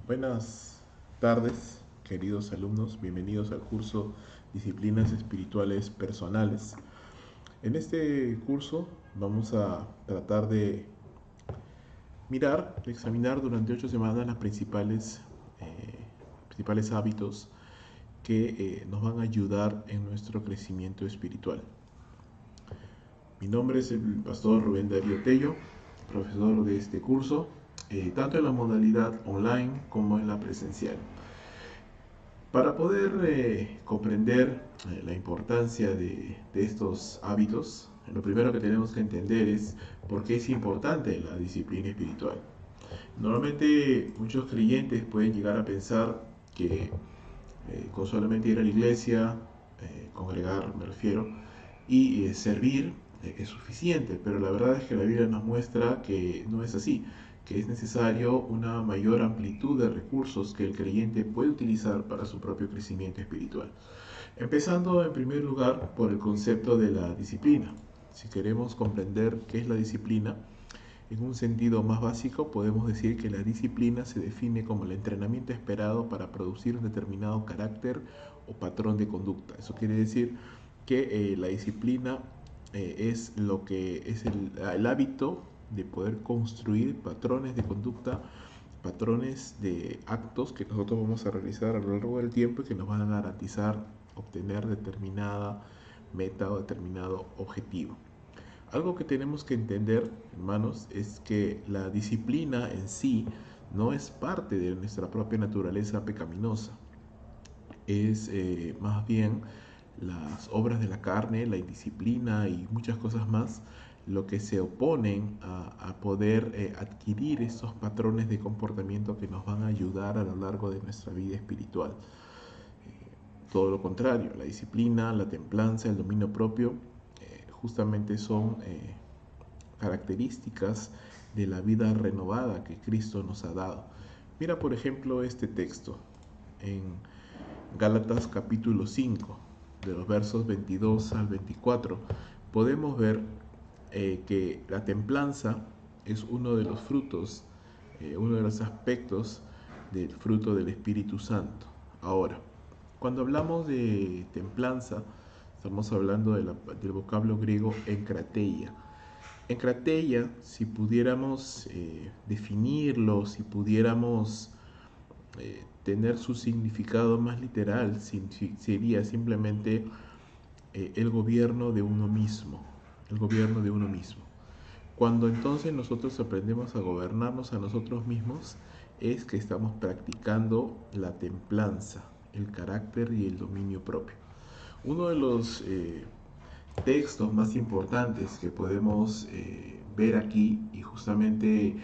Buenas tardes, queridos alumnos. Bienvenidos al curso Disciplinas Espirituales Personales. En este curso vamos a tratar de examinar durante 8 semanas las principales hábitos que nos van a ayudar en nuestro crecimiento espiritual. Mi nombre es el pastor Rubén Darío Tello, profesor de este curso, tanto en la modalidad online como en la presencial. Para poder comprender la importancia de estos hábitos, lo primero que tenemos que entender es por qué es importante la disciplina espiritual. Normalmente muchos creyentes pueden llegar a pensar que con solamente ir a la iglesia, congregar me refiero, y servir es suficiente, pero la verdad es que la Biblia nos muestra que no es así, que es necesario una mayor amplitud de recursos que el creyente puede utilizar para su propio crecimiento espiritual. Empezando en primer lugar por el concepto de la disciplina. Si queremos comprender qué es la disciplina, en un sentido más básico, podemos decir que la disciplina se define como el entrenamiento esperado para producir un determinado carácter o patrón de conducta. Eso quiere decir que la disciplina es lo que es el hábito de poder construir patrones de conducta, patrones de actos que nosotros vamos a realizar a lo largo del tiempo y que nos van a garantizar obtener determinada meta o determinado objetivo. Algo que tenemos que entender, hermanos, es que la disciplina en sí no es parte de nuestra propia naturaleza pecaminosa. Es más bien las obras de la carne, la indisciplina y muchas cosas más lo que se oponen a poder adquirir estos patrones de comportamiento que nos van a ayudar a lo largo de nuestra vida espiritual. Todo lo contrario, la disciplina, la templanza, el dominio propio, justamente son características de la vida renovada que Cristo nos ha dado. Mira, por ejemplo, este texto en Gálatas capítulo 5, de los versos 22 al 24. Podemos ver que la templanza es uno de los frutos, uno de los aspectos del fruto del Espíritu Santo. Ahora, cuando hablamos de templanza, estamos hablando del vocablo griego enkrateia. Enkrateia, si pudiéramos definirlo, si pudiéramos tener su significado más literal, sería simplemente el gobierno de uno mismo, el gobierno de uno mismo. Cuando entonces nosotros aprendemos a gobernarnos a nosotros mismos, es que estamos practicando la templanza, el carácter y el dominio propio. Uno de los textos más importantes que podemos ver aquí, y justamente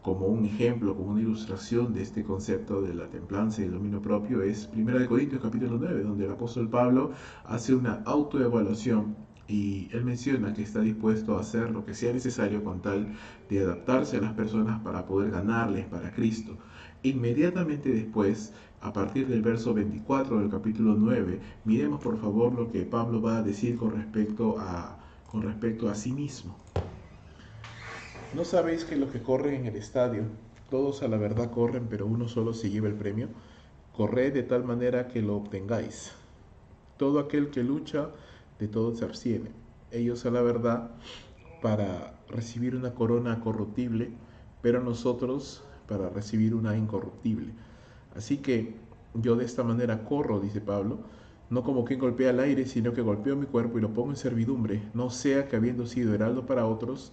como un ejemplo, como una ilustración de este concepto de la templanza y el dominio propio, es 1 Corintios capítulo 9, donde el apóstol Pablo hace una autoevaluación y él menciona que está dispuesto a hacer lo que sea necesario con tal de adaptarse a las personas para poder ganarles para Cristo. Inmediatamente después, a partir del verso 24 del capítulo 9, miremos por favor lo que Pablo va a decir con respecto a sí mismo. ¿No sabéis que los que corren en el estadio, todos a la verdad corren, pero uno solo se lleva el premio? Corred de tal manera que lo obtengáis. Todo aquel que lucha, de todo se abstiene. Ellos a la verdad para recibir una corona corruptible, pero nosotros para recibir una incorruptible. Así que yo de esta manera corro, dice Pablo, no como quien golpea el aire, sino que golpeo mi cuerpo y lo pongo en servidumbre, no sea que habiendo sido heraldo para otros,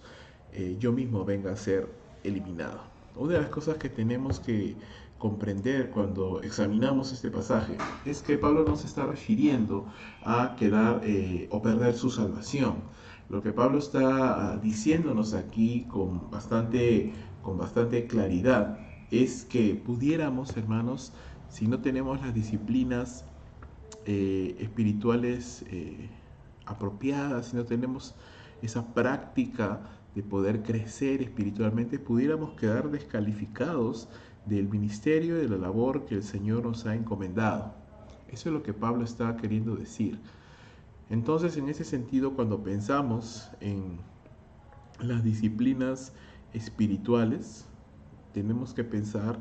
yo mismo venga a ser eliminado. Una de las cosas que tenemos que comprender cuando examinamos este pasaje es que Pablo no se está refiriendo a quedar o perder su salvación. Lo que Pablo está diciéndonos aquí con bastante claridad es que pudiéramos, hermanos, si no tenemos las disciplinas espirituales apropiadas, si no tenemos esa práctica de poder crecer espiritualmente, pudiéramos quedar descalificados del ministerio y de la labor que el Señor nos ha encomendado. Eso es lo que Pablo está queriendo decir. Entonces, en ese sentido, cuando pensamos en las disciplinas espirituales, tenemos que pensar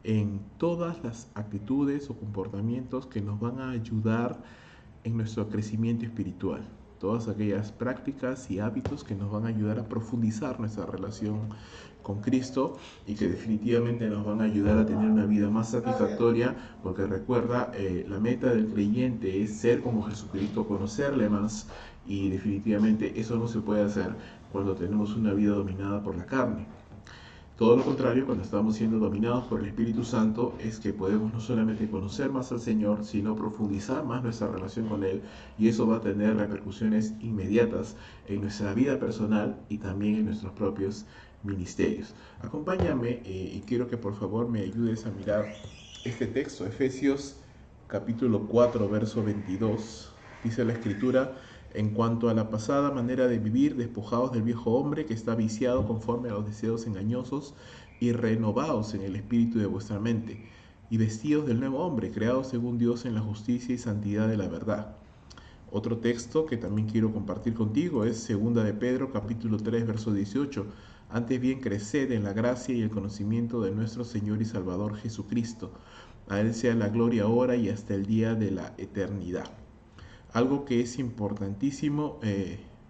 en todas las actitudes o comportamientos que nos van a ayudar en nuestro crecimiento espiritual. Todas aquellas prácticas y hábitos que nos van a ayudar a profundizar nuestra relación con Cristo y que definitivamente nos van a ayudar a tener una vida más satisfactoria, porque recuerda, la meta del creyente es ser como Jesucristo, conocerle más, y definitivamente eso no se puede hacer cuando tenemos una vida dominada por la carne. Todo lo contrario, cuando estamos siendo dominados por el Espíritu Santo, es que podemos no solamente conocer más al Señor, sino profundizar más nuestra relación con Él, y eso va a tener repercusiones inmediatas en nuestra vida personal y también en nuestros propios ministerios. Acompáñame y quiero que por favor me ayudes a mirar este texto, Efesios capítulo 4, verso 22. Dice la Escritura: en cuanto a la pasada manera de vivir, despojaos del viejo hombre que está viciado conforme a los deseos engañosos, y renovaos en el espíritu de vuestra mente, y vestíos del nuevo hombre, creado según Dios en la justicia y santidad de la verdad. Otro texto que también quiero compartir contigo es 2 de Pedro capítulo 3, verso 18. Antes bien, creced en la gracia y el conocimiento de nuestro Señor y Salvador Jesucristo. A Él sea la gloria ahora y hasta el día de la eternidad. Algo que es importantísimo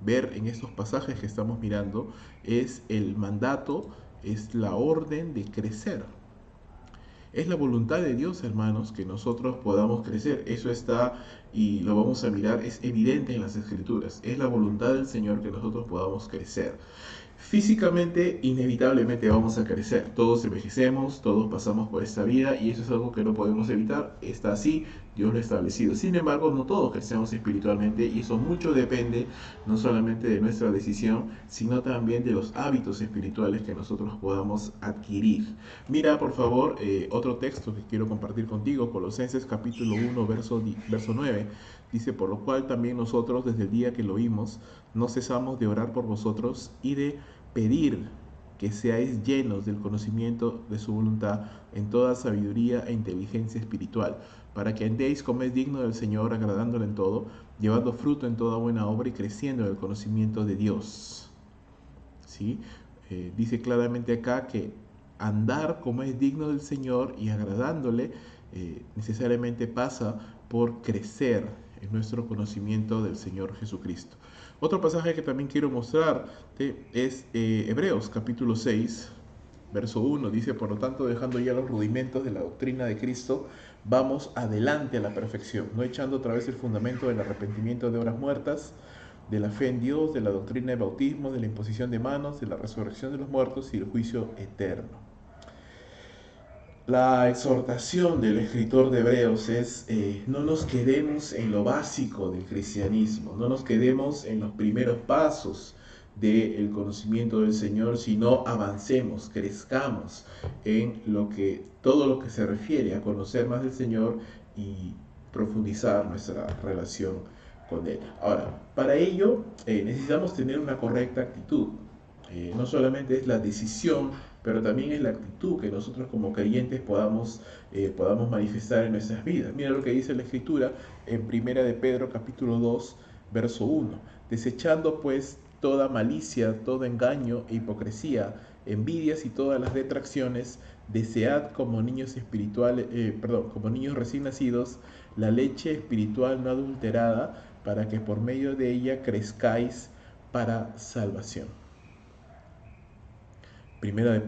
ver en estos pasajes que estamos mirando es el mandato, es la orden de crecer. Es la voluntad de Dios, hermanos, que nosotros podamos crecer. Eso está, y lo vamos a mirar, es evidente en las Escrituras. Es la voluntad del Señor que nosotros podamos crecer. Físicamente, inevitablemente vamos a crecer. Todos envejecemos, todos pasamos por esta vida, y eso es algo que no podemos evitar. Está así, Dios lo ha establecido. Sin embargo, no todos crecemos espiritualmente, y eso mucho depende no solamente de nuestra decisión, sino también de los hábitos espirituales que nosotros podamos adquirir. Mira, por favor, otro texto que quiero compartir contigo, Colosenses capítulo 1, verso 9. Dice: por lo cual también nosotros, desde el día que lo oímos, no cesamos de orar por vosotros y de pedir que seáis llenos del conocimiento de su voluntad en toda sabiduría e inteligencia espiritual, para que andéis como es digno del Señor, agradándole en todo, llevando fruto en toda buena obra y creciendo en el conocimiento de Dios. ¿Sí? Dice claramente acá que andar como es digno del Señor y agradándole necesariamente pasa por crecer en nuestro conocimiento del Señor Jesucristo. Otro pasaje que también quiero mostrarte es Hebreos capítulo 6, verso 1. Dice: por lo tanto, dejando ya los rudimentos de la doctrina de Cristo, vamos adelante a la perfección, no echando otra vez el fundamento del arrepentimiento de obras muertas, de la fe en Dios, de la doctrina del bautismo, de la imposición de manos, de la resurrección de los muertos y el juicio eterno. La exhortación del escritor de Hebreos es: no nos quedemos en lo básico del cristianismo, no nos quedemos en los primeros pasos del conocimiento del Señor, sino avancemos, crezcamos en todo lo que se refiere a conocer más del Señor y profundizar nuestra relación con Él. Ahora, para ello necesitamos tener una correcta actitud. No solamente es la decisión, pero también es la actitud que nosotros como creyentes podamos manifestar en nuestras vidas. Mira lo que dice la Escritura en 1 de Pedro capítulo 2, verso 1. Desechando pues toda malicia, todo engaño e hipocresía, envidias y todas las detracciones, desead como niños como niños recién nacidos, la leche espiritual no adulterada, para que por medio de ella crezcáis para salvación. Segunda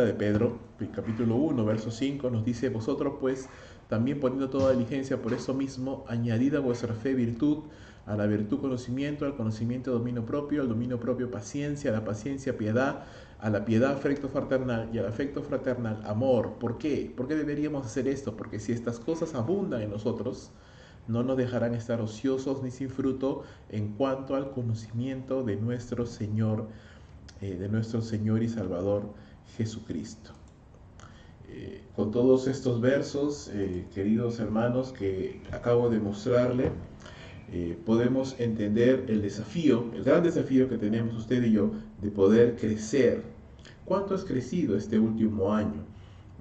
de Pedro, capítulo 1, verso 5, nos dice: vosotros pues, también poniendo toda diligencia por eso mismo, añadid a vuestra fe virtud, a la virtud conocimiento, al conocimiento dominio propio, al dominio propio paciencia, a la paciencia piedad, a la piedad afecto fraternal, y al afecto fraternal amor. ¿Por qué? ¿Por qué deberíamos hacer esto? Porque si estas cosas abundan en nosotros, no nos dejarán estar ociosos ni sin fruto en cuanto al conocimiento de nuestro Señor y Salvador Jesucristo. Con todos estos versos, queridos hermanos, que acabo de mostrarle, podemos entender el gran desafío que tenemos usted y yo de poder crecer. ¿Cuánto has crecido este último año?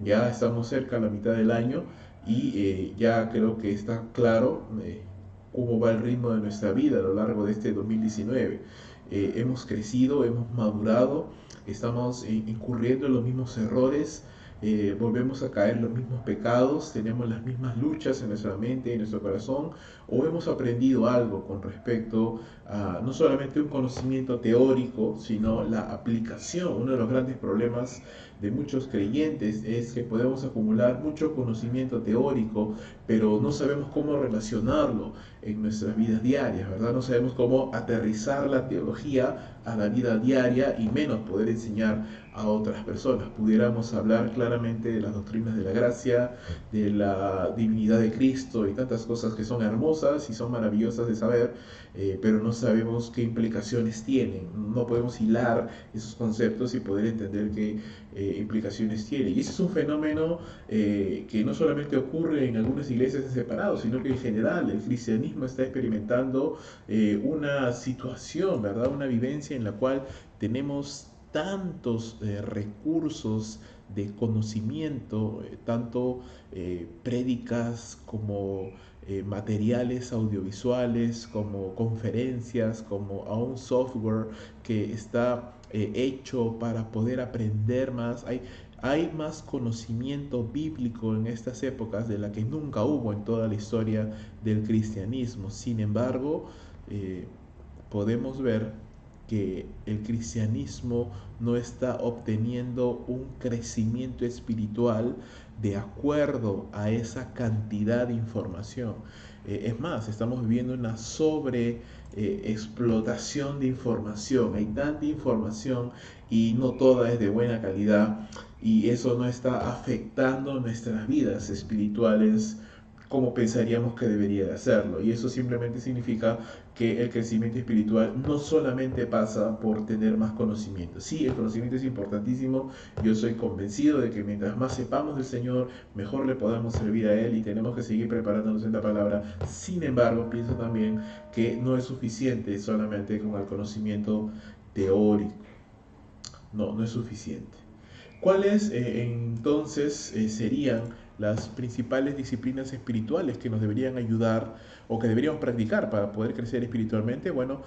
Ya estamos cerca de la mitad del año y ya creo que está claro cómo va el ritmo de nuestra vida a lo largo de este 2019. Hemos crecido, hemos madurado, estamos incurriendo en los mismos errores, volvemos a caer en los mismos pecados, tenemos las mismas luchas en nuestra mente y en nuestro corazón, o hemos aprendido algo con respecto a no solamente un conocimiento teórico, sino la aplicación. Uno de los grandes problemas de muchos creyentes es que podemos acumular mucho conocimiento teórico, pero no sabemos cómo relacionarlo en nuestras vidas diarias, ¿verdad? No sabemos cómo aterrizar la teología a la vida diaria y menos poder enseñar a otras personas. Pudiéramos hablar claramente de las doctrinas de la gracia, de la divinidad de Cristo y tantas cosas que son hermosas y son maravillosas de saber, pero no sabemos qué implicaciones tienen. No podemos hilar esos conceptos y poder entender qué implicaciones tienen. Y ese es un fenómeno que no solamente ocurre en algunas iglesias separadas, sino que en general el cristianismo está experimentando una situación, ¿verdad? Una vivencia en la cual tenemos tantos recursos de conocimiento, tanto prédicas como materiales audiovisuales, como conferencias, como a un software que está hecho para poder aprender más. Hay más conocimiento bíblico en estas épocas de la que nunca hubo en toda la historia del cristianismo. Sin embargo, podemos ver que el cristianismo no está obteniendo un crecimiento espiritual de acuerdo a esa cantidad de información. Es más, estamos viviendo una sobre explotación de información. Hay tanta información y no toda es de buena calidad, y eso no está afectando nuestras vidas espirituales como pensaríamos que debería de hacerlo. Y eso simplemente significa que el crecimiento espiritual no solamente pasa por tener más conocimiento. Sí, el conocimiento es importantísimo. Yo soy convencido de que mientras más sepamos del Señor, mejor le podamos servir a Él, y tenemos que seguir preparándonos en la palabra. Sin embargo, pienso también que no es suficiente solamente con el conocimiento teórico. No es suficiente. ¿Cuáles entonces serían las principales disciplinas espirituales que nos deberían ayudar o que deberíamos practicar para poder crecer espiritualmente? Bueno,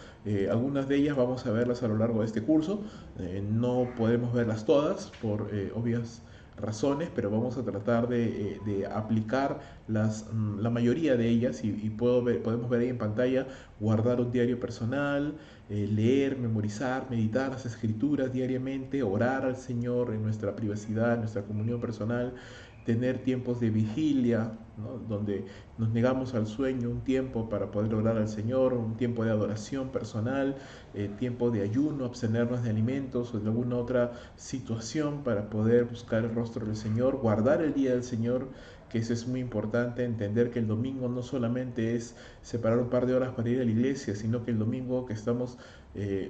algunas de ellas vamos a verlas a lo largo de este curso. No podemos verlas todas por obvias razones, pero vamos a tratar de aplicar la mayoría de ellas, y podemos ver ahí en pantalla: guardar un diario personal, leer, memorizar, meditar las escrituras diariamente, orar al Señor en nuestra privacidad, en nuestra comunión personal, tener tiempos de vigilia, ¿no? Donde nos negamos al sueño un tiempo para poder orar al Señor, un tiempo de adoración personal, tiempo de ayuno, abstenernos de alimentos o de alguna otra situación para poder buscar el rostro del Señor, guardar el día del Señor, que eso es muy importante, entender que el domingo no solamente es separar un par de horas para ir a la iglesia, sino que el domingo que estamos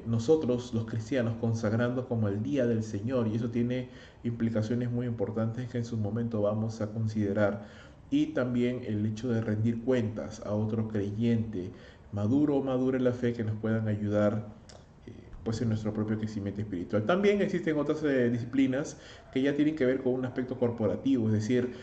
nosotros los cristianos consagrando como el día del Señor, y eso tiene implicaciones muy importantes que en su momento vamos a considerar. Y también el hecho de rendir cuentas a otro creyente maduro o madura en la fe, que nos puedan ayudar pues en nuestro propio crecimiento espiritual. También existen otras disciplinas que ya tienen que ver con un aspecto corporativo, es decir,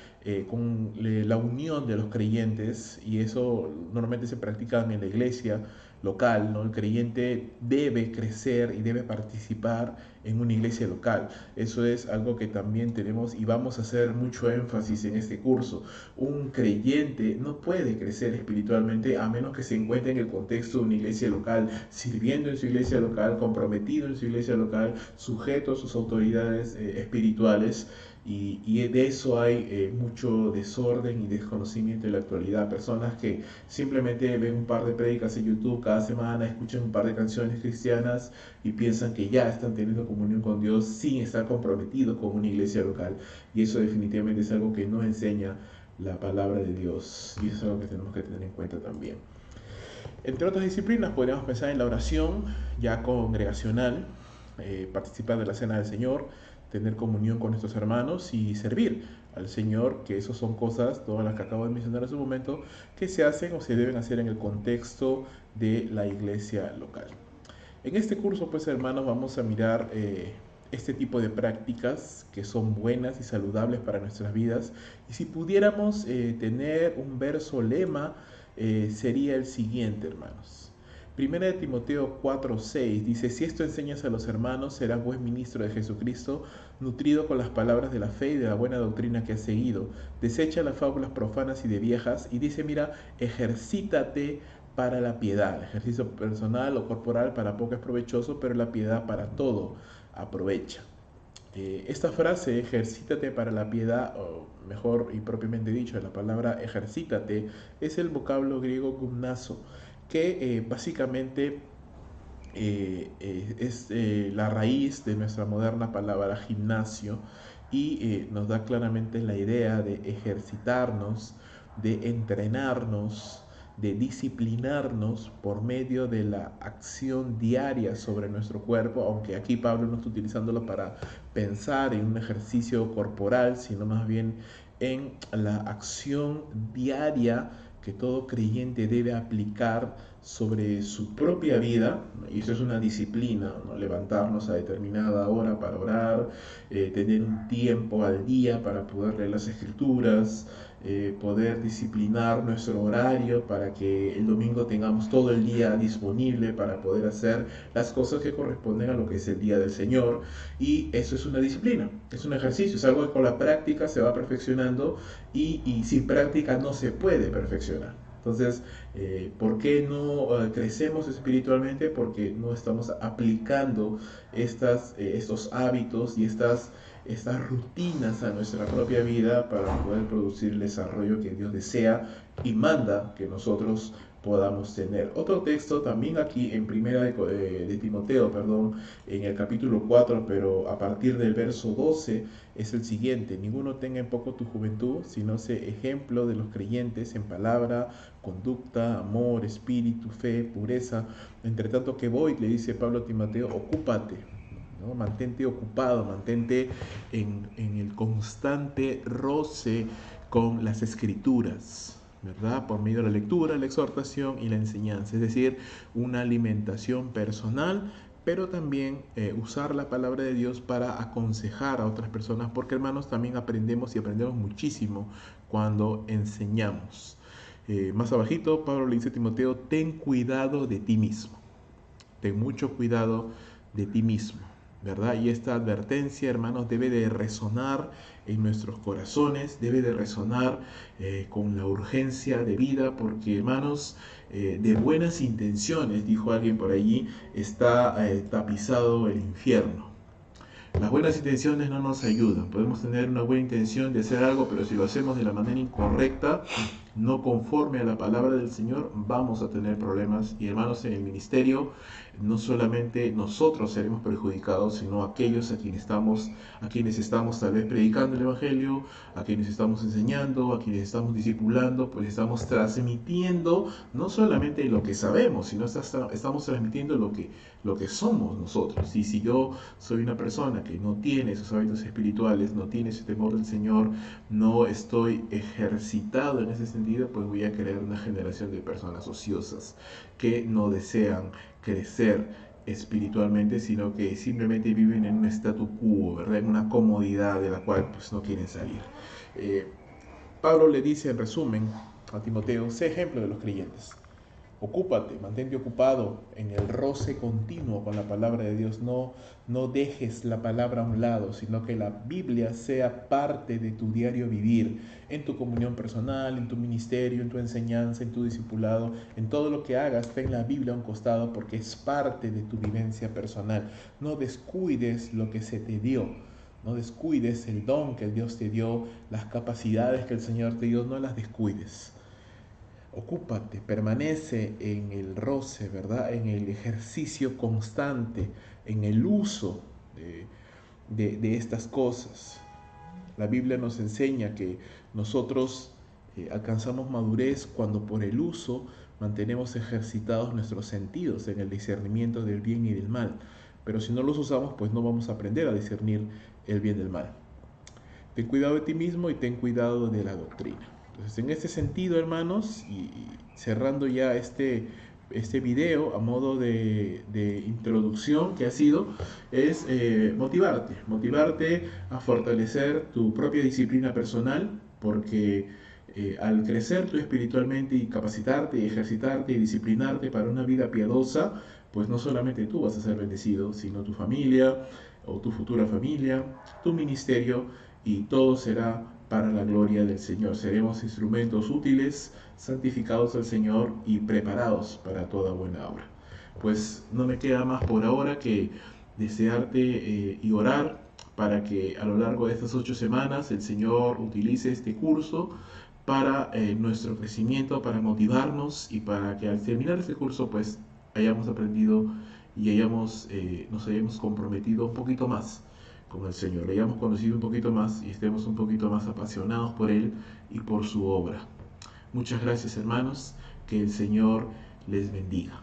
con la unión de los creyentes, y eso normalmente se practica en la iglesia local, ¿no? El creyente debe crecer y debe participar en una iglesia local. Eso es algo que también tenemos y vamos a hacer mucho énfasis en este curso. Un creyente no puede crecer espiritualmente a menos que se encuentre en el contexto de una iglesia local, sirviendo en su iglesia local, comprometido en su iglesia local, sujeto a sus autoridades espirituales. Y de eso hay mucho desorden y desconocimiento en la actualidad. Personas que simplemente ven un par de prédicas en YouTube cada semana, escuchan un par de canciones cristianas y piensan que ya están teniendo comunión con Dios sin estar comprometidos con una iglesia local. Y eso definitivamente es algo que no enseña la palabra de Dios, y eso es algo que tenemos que tener en cuenta también. Entre otras disciplinas podríamos pensar en la oración ya congregacional, participar de la cena del Señor, tener comunión con nuestros hermanos y servir al Señor, que eso son cosas, todas las que acabo de mencionar hace un momento, que se hacen o se deben hacer en el contexto de la iglesia local. En este curso, pues hermanos, vamos a mirar este tipo de prácticas que son buenas y saludables para nuestras vidas. Y si pudiéramos tener un verso lema, sería el siguiente, hermanos: Primera de Timoteo 4:6 dice: si esto enseñas a los hermanos, serás buen ministro de Jesucristo, nutrido con las palabras de la fe y de la buena doctrina que has seguido. Desecha las fábulas profanas y de viejas, y dice, mira, ejercítate para la piedad. El ejercicio personal o corporal para poco es provechoso, pero la piedad para todo aprovecha. Esta frase, ejercítate para la piedad, o mejor y propiamente dicho, la palabra ejercítate, es el vocablo griego gymnazo, que básicamente es la raíz de nuestra moderna palabra gimnasio, y nos da claramente la idea de ejercitarnos, de entrenarnos, de disciplinarnos por medio de la acción diaria sobre nuestro cuerpo, aunque aquí Pablo no está utilizándolo para pensar en un ejercicio corporal, sino más bien en la acción diaria que todo creyente debe aplicar sobre su propia vida, y eso es una disciplina, ¿no? Levantarnos a determinada hora para orar, tener un tiempo al día para poder leer las escrituras, poder disciplinar nuestro horario para que el domingo tengamos todo el día disponible para poder hacer las cosas que corresponden a lo que es el día del Señor. Y eso es una disciplina, es un ejercicio, es algo que con la práctica se va perfeccionando, y sin práctica no se puede perfeccionar. Entonces, ¿por qué no crecemos espiritualmente? Porque no estamos aplicando estos hábitos y estas rutinas a nuestra propia vida para poder producir el desarrollo que Dios desea y manda que nosotros podamos tener. Otro texto también aquí en primera de Timoteo, perdón, en el capítulo 4, pero a partir del verso 12, es el siguiente: ninguno tenga en poco tu juventud, sino sé ejemplo de los creyentes en palabra, conducta, amor, espíritu, fe, pureza. Entre tanto que voy, le dice Pablo a Timoteo, ocúpate, ¿no? Mantente ocupado, mantente en el constante roce con las escrituras, ¿verdad? Por medio de la lectura, la exhortación y la enseñanza, es decir, una alimentación personal, pero también usar la palabra de Dios para aconsejar a otras personas, porque hermanos, también aprendemos, y aprendemos muchísimo cuando enseñamos. Más abajito, Pablo le dice a Timoteo: ten cuidado de ti mismo, ten mucho cuidado de ti mismo, ¿verdad? Y esta advertencia, hermanos, debe de resonar en nuestros corazones, debe de resonar con la urgencia de vida, porque, hermanos, de buenas intenciones, dijo alguien por allí, está tapizado el infierno. Las buenas intenciones no nos ayudan. Podemos tener una buena intención de hacer algo, pero si lo hacemos de la manera incorrecta, no conforme a la palabra del Señor, vamos a tener problemas. Y hermanos, en el ministerio, no solamente nosotros seremos perjudicados, sino aquellos a quienes estamos tal vez predicando el Evangelio, a quienes estamos enseñando, a quienes estamos discipulando, pues estamos transmitiendo no solamente lo que sabemos, sino estamos transmitiendo lo que somos nosotros. Y si yo soy una persona que no tiene esos hábitos espirituales, no tiene ese temor del Señor, no estoy ejercitado en ese sentido, pues voy a crear una generación de personas ociosas que no desean crecer espiritualmente, sino que simplemente viven en un statu quo, ¿verdad? En una comodidad de la cual pues no quieren salir. Pablo le dice en resumen a Timoteo: sé ejemplo de los creyentes. Ocúpate, mantente ocupado en el roce continuo con la palabra de Dios. No dejes la palabra a un lado, sino que la Biblia sea parte de tu diario vivir, en tu comunión personal, en tu ministerio, en tu enseñanza, en tu discipulado, en todo lo que hagas. Ten la Biblia a un costado, porque es parte de tu vivencia personal. No descuides lo que se te dio. No descuides el don que Dios te dio, las capacidades que el Señor te dio, no las descuides. Ocúpate, permanece en el roce, ¿verdad? En el ejercicio constante, en el uso de estas cosas. La Biblia nos enseña que nosotros alcanzamos madurez cuando por el uso mantenemos ejercitados nuestros sentidos en el discernimiento del bien y del mal. Pero si no los usamos, pues no vamos a aprender a discernir el bien del mal. Ten cuidado de ti mismo y ten cuidado de la doctrina. Entonces, en este sentido, hermanos, y cerrando ya este video a modo de introducción que ha sido, es motivarte a fortalecer tu propia disciplina personal, porque al crecer tú espiritualmente y capacitarte y ejercitarte y disciplinarte para una vida piadosa, pues no solamente tú vas a ser bendecido, sino tu familia o tu futura familia, tu ministerio, y todo será para la gloria del Señor. Seremos instrumentos útiles, santificados al Señor y preparados para toda buena obra. Pues no me queda más por ahora que desearte y orar para que a lo largo de estas 8 semanas el Señor utilice este curso para nuestro crecimiento, para motivarnos y para que al terminar este curso pues hayamos aprendido y nos hayamos comprometido un poquito más con el Señor, le hayamos conocido un poquito más y estemos un poquito más apasionados por Él y por su obra. Muchas gracias, hermanos, que el Señor les bendiga.